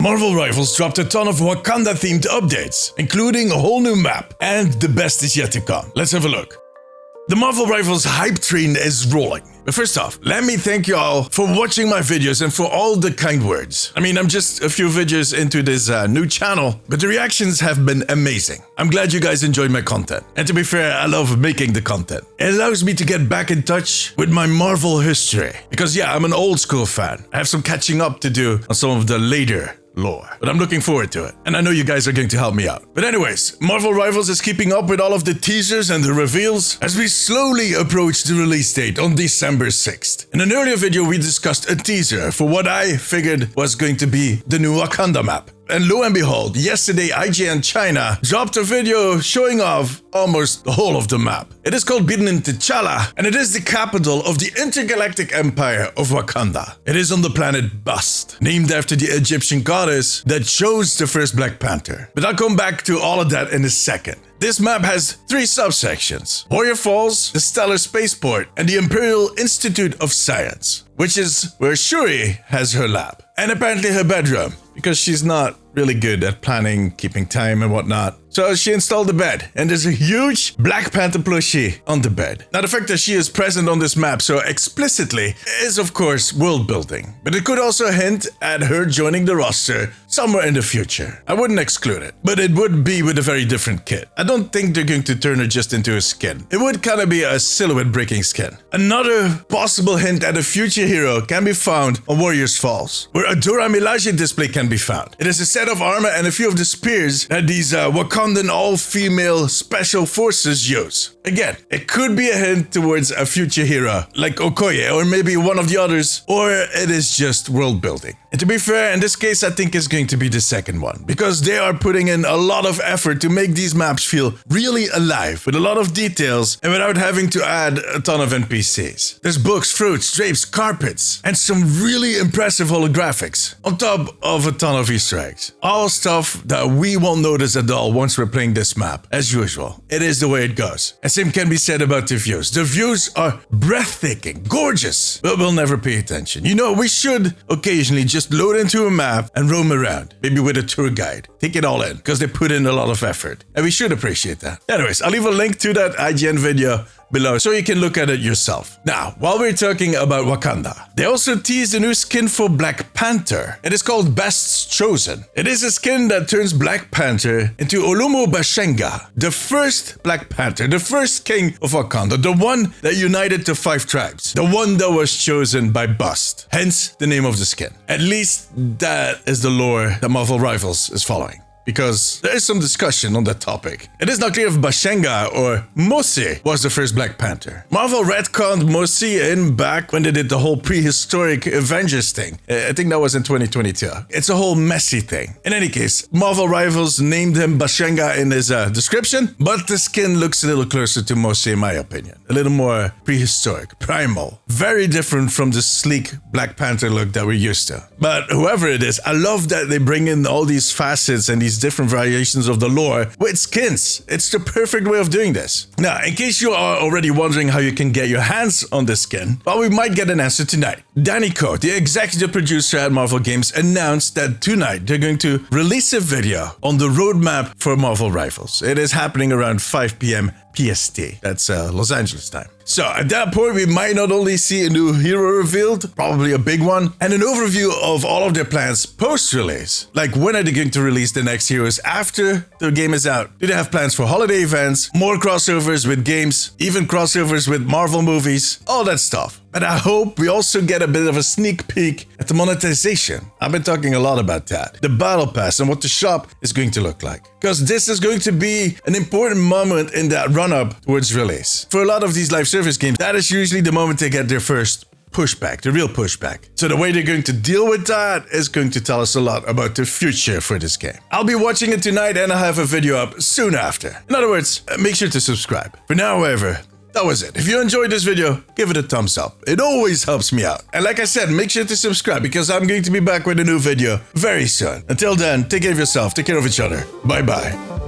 Marvel Rivals dropped a ton of Wakanda-themed updates, including a whole new map, and the best is yet to come. Let's have a look. The Marvel Rivals hype train is rolling. But first off, let me thank you all for watching my videos and for all the kind words. I mean, I'm just a few videos into this new channel, but the reactions have been amazing. I'm glad you guys enjoyed my content. And to be fair, I love making the content. It allows me to get back in touch with my Marvel history. Because yeah, I'm an old school fan. I have some catching up to do on some of the later lore, but I'm looking forward to it, and I know you guys are going to help me out. But anyways, Marvel Rivals is keeping up with all of the teasers and the reveals as we slowly approach the release date on December 6th. In an earlier video, we discussed a teaser for what I figured was going to be the new Wakanda map. And lo and behold, yesterday IGN China dropped a video showing off almost the whole of the map. It is called Bidden T'Challa, and it is the capital of the intergalactic empire of Wakanda. It is on the planet Bast, named after the Egyptian goddess that chose the first Black Panther. But I'll come back to all of that in a second. This map has 3 subsections: Warrior Falls, the Stellar Spaceport, and the Imperial Institute of Science, which is where Shuri has her lab. And apparently her bedroom, because she's not really good at planning, keeping time and whatnot. So she installed a bed, and there's a huge Black Panther plushie on the bed. Now the fact that she is present on this map so explicitly is of course world building, but it could also hint at her joining the roster somewhere in the future. I wouldn't exclude it, but it would be with a very different kit. I don't think they're going to turn her just into a skin. It would kind of be a silhouette breaking skin. Another possible hint at a future hero can be found on Warriors Falls, where a Dora Milaje display can be found. It is a set of armor and a few of the spears that these Wakandan all-female special forces use. Again, it could be a hint towards a future hero, like Okoye, or maybe one of the others, or it is just world building. And to be fair, in this case, I think it's going to be the second one, because they are putting in a lot of effort to make these maps feel really alive, with a lot of details, and without having to add a ton of NPCs. There's books, fruits, drapes, carpets, and some really impressive holographics, on top of a ton of Easter eggs. All stuff that we won't notice at all once we're playing this map. As usual, it is the way it goes. And same can be said about the views. The views are breathtaking, gorgeous, but we'll never pay attention. You know, we should occasionally just load into a map and roam around, maybe with a tour guide. Take it all in, because they put in a lot of effort, and we should appreciate that. Anyways, I'll leave a link to that IGN video below so you can look at it yourself. Now, while we're talking about Wakanda, they also teased a new skin for Black Panther. It is called Best's Chosen. It is a skin that turns Black Panther into Olumo Bashenga, the first Black Panther, the first king of Wakanda, the one that united the 5 tribes, the one that was chosen by Bast, hence the name of the skin. At least that is the lore that Marvel Rivals is following, because there is some discussion on that topic. It is not clear if Bashenga or Mosi was the first Black Panther. Marvel retconned Mosi in back when they did the whole prehistoric Avengers thing. I think that was in 2022. It's a whole messy thing. In any case, Marvel Rivals named him Bashenga in his description, but the skin looks a little closer to Mosi in my opinion. A little more prehistoric, primal. Very different from the sleek Black Panther look that we're used to. But whoever it is, I love that they bring in all these facets and these different variations of the lore with skins. It's the perfect way of doing this. Now, in case you are already wondering how you can get your hands on this skin, well, we might get an answer tonight. Danny Ko, the executive producer at Marvel Games, announced that tonight they're going to release a video on the roadmap for Marvel Rivals. It is happening around 5 p.m. PST. That's Los Angeles time. So at that point, we might not only see a new hero revealed, probably a big one, and an overview of all of their plans post-release. Like, when are they going to release the next heroes after the game is out? Do they have plans for holiday events, more crossovers with games, even crossovers with Marvel movies, all that stuff. But I hope we also get a bit of a sneak peek at the monetization. I've been talking a lot about that. The battle pass and what the shop is going to look like. Because this is going to be an important moment in that run-up towards release. For a lot of these live service games, that is usually the moment they get their first pushback, the real pushback. So the way they're going to deal with that is going to tell us a lot about the future for this game. I'll be watching it tonight, and I'll have a video up soon after. In other words, make sure to subscribe. For now, however, that was it. If you enjoyed this video, give it a thumbs up. It always helps me out. And like I said, make sure to subscribe, because I'm going to be back with a new video very soon. Until then, take care of yourself, take care of each other. Bye bye.